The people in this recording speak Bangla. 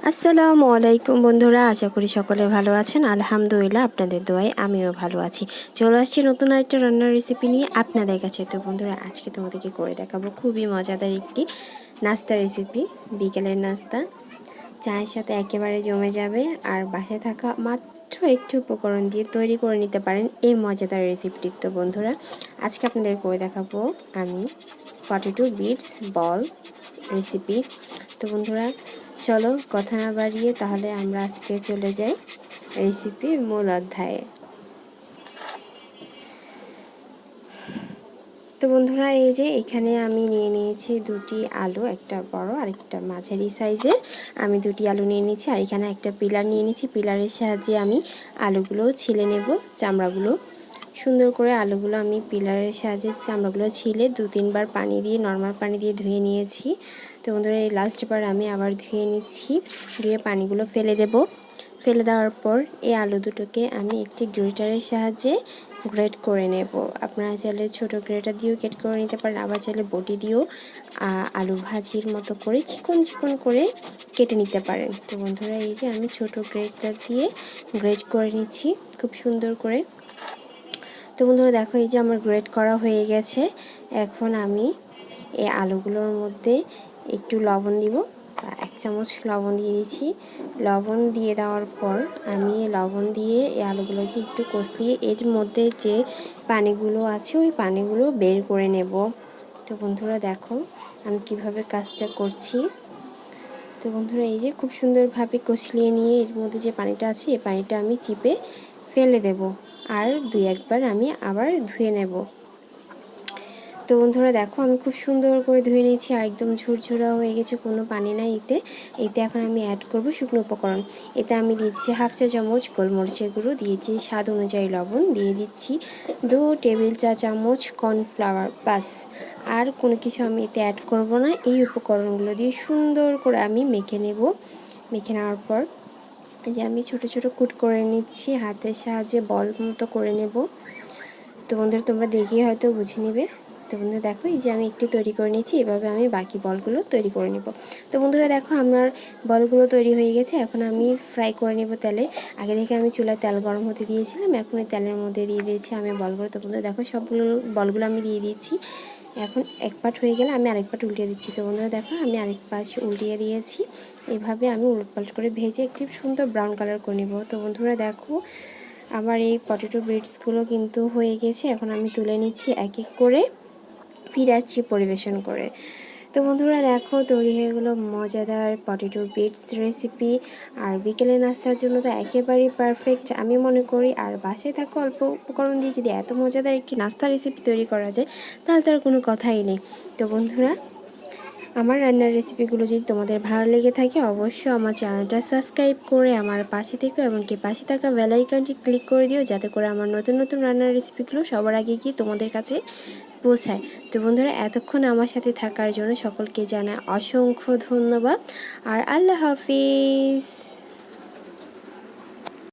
আসসালামু আলাইকুম বন্ধুরা, আশা করি সকলে ভালো আছেন। আলহামদুলিল্লাহ, আপনাদের দোয়ায় আমিও ভালো আছি। চলে আসছি নতুন একটা রান্নার রেসিপি নিয়ে আপনাদের কাছে। তো বন্ধুরা, আজকে তোমাদেরকে করে দেখাবো খুবই মজাদার একটি নাস্তা রেসিপি। বিকেলের নাস্তা চায়ের সাথে একেবারে জমে যাবে, আর বাসায় থাকা মাত্র একটু উপকরণ দিয়ে তৈরি করে নিতে পারেন এই মজাদার রেসিপিটি। তো বন্ধুরা, আজকে আপনাদের করে দেখাবো আমি পটেটো বিটস বল রেসিপি। তো বন্ধুরা, চলো কথা না বাড়িয়ে তাহলে আমরা আজকে চলে যাই রেসিপির মূল অধ্যায়ে। তো বন্ধুরা, এই যে এখানে আমি নিয়ে নিয়েছি দুটি আলু, একটা বড় আর একটা মাঝারি সাইজের। আমি দুটি আলু নিয়ে নিয়েছি, আর এখানে একটা পিলার নিয়ে নিয়েছি। পিলারের সাহায্যে আমি আলুগুলো ছিলে নেব। চামড়াগুলো সুন্দর করে আলুগুলো আমি পিলারের সাহায্যে চামড়াগুলো ছিলে 2-3 বার পানি দিয়ে, নর্মাল পানি দিয়ে ধুয়ে নিয়েছি। তো বন্ধুরা, এই লাস্টবার আমি আবার ধুয়ে নিচ্ছি, ধুয়ে পানিগুলো ফেলে দেব। ফেলে দেওয়ার পর এই আলু দুটোকে আমি একটি গ্রেটারের সাহায্যে গ্রেট করে নেব। আপনারা চাইলে ছোটো গ্রেটার দিয়েও গ্রেট করে নিতে পারেন, আবার চাইলে বটি দিয়েও আলু ভাজির মতো করে চিকন চিকন করে কেটে নিতে পারেন। তো বন্ধুরা, এই যে আমি ছোটো গ্রেটার দিয়ে গ্রেট করে নিচ্ছি খুব সুন্দর করে। তো বন্ধুরা দেখো, এই যে আমার গ্রেট করা হয়ে গেছে। এখন আমি এই আলুগুলোর মধ্যে একটু লবণ দিব, 1 চামচ লবণ দিয়ে দিচ্ছি। লবণ দিয়ে দেওয়ার পর আমি লবণ দিয়ে এই আলুগুলোকে একটু কষলিয়ে এর মধ্যে যে পানিগুলো আছে ওই পানিগুলো বের করে নেব। তো বন্ধুরা দেখো আমি কিভাবে কাজটা করছি। তো বন্ধুরা, এই যে খুব সুন্দরভাবে কষলিয়ে নিয়ে এর মধ্যে যে পানিটা আছে এই পানিটা আমি চিপে ফেলে দেব, আর 2-1 বার আমি আবার ধুয়ে নেব। তো বন্ধুরা দেখো, আমি খুব সুন্দর করে ধুয়ে নিয়েছি, আর একদম ঝুরঝুরা হয়ে গেছে, কোনো পানি নাই এতে এখন আমি অ্যাড করব শুকনো উপকরণ। এতে আমি দিচ্ছি 1/2 চা চামচ গোলমরিচের গুঁড়ো, দিয়েছি স্বাদ অনুযায়ী লবণ, দিয়ে দিচ্ছি 2 টেবিল চা চামচ কর্নফ্লাওয়ার। বাস, আর কোনো কিছু আমি এতে অ্যাড করব না। এই উপকরণগুলো দিয়ে সুন্দর করে আমি মেখে নেব। মেখে নেওয়ার পর যে আমি ছোটো ছোটো কুট করে নিচ্ছি, হাতের সাহায্যে বল মতো করে নেব। তো বন্ধুরা, তোমরা দেখিয়ে হয়তো বুঝে নেবে। তো বন্ধুরা দেখো, এই যে আমি একটি তৈরি করে নিয়েছি, এভাবে আমি বাকি বলগুলো তৈরি করে নেব। তো বন্ধুরা দেখো, আমার বলগুলো তৈরি হয়ে গেছে। এখন আমি ফ্রাই করে নেব তেলে। আগে থেকে আমি চুলায় তেল গরম হতে দিয়েছিলাম, এখন এই তেলের মধ্যে দিয়ে দিয়েছি আমি বলগুলো। তো বন্ধুরা দেখো, সবগুলো বলগুলো আমি দিয়ে দিয়েছি। এখন এক পাট হয়ে গেলে আমি আরেক পাট উল্টিয়ে দিচ্ছি। তো বন্ধুরা দেখো, আমি আরেক পাশে উল্টিয়ে দিয়েছি। এভাবে আমি উলটপালট করে ভেজে একটি সুন্দর ব্রাউন কালার করে নেব। তো বন্ধুরা দেখো, আমার এই পটেটো বিটসগুলো কিন্তু হয়ে গেছে। এখন আমি তুলে নিচ্ছি এক এক করে, ফিরে আসছি পরিবেশন করে। তো বন্ধুরা দেখো, তৈরি হয়ে গেলো মজাদার পটেটো বিটস রেসিপি। আর বিকেলে নাস্তার জন্য তো একেবারেই পারফেক্ট আমি মনে করি। আর বাসায় থাকা অল্প উপকরণ দিয়ে যদি এত মজাদার একটি নাস্তা রেসিপি তৈরি করা যায়, তাহলে তো আর কোনো কথাই নেই। তো বন্ধুরা, আমার রান্নার রেসিপিগুলো যদি তোমাদের ভালো লেগে থাকে, অবশ্যই আমার চ্যানেলটা সাবস্ক্রাইব করে আমার পাশে থেকো, এমনকি পাশে থাকা বেল আইকনটি ক্লিক করে দিও, যাতে করে আমার নতুন নতুন রান্নার রেসিপিগুলো সবার আগে গিয়ে তোমাদের কাছে পৌঁছায়। তো বন্ধুরা, এতক্ষণ আমার সাথে থাকার জন্য সকলকে জানাই অসংখ্য ধন্যবাদ, আর আল্লাহ হাফিজ।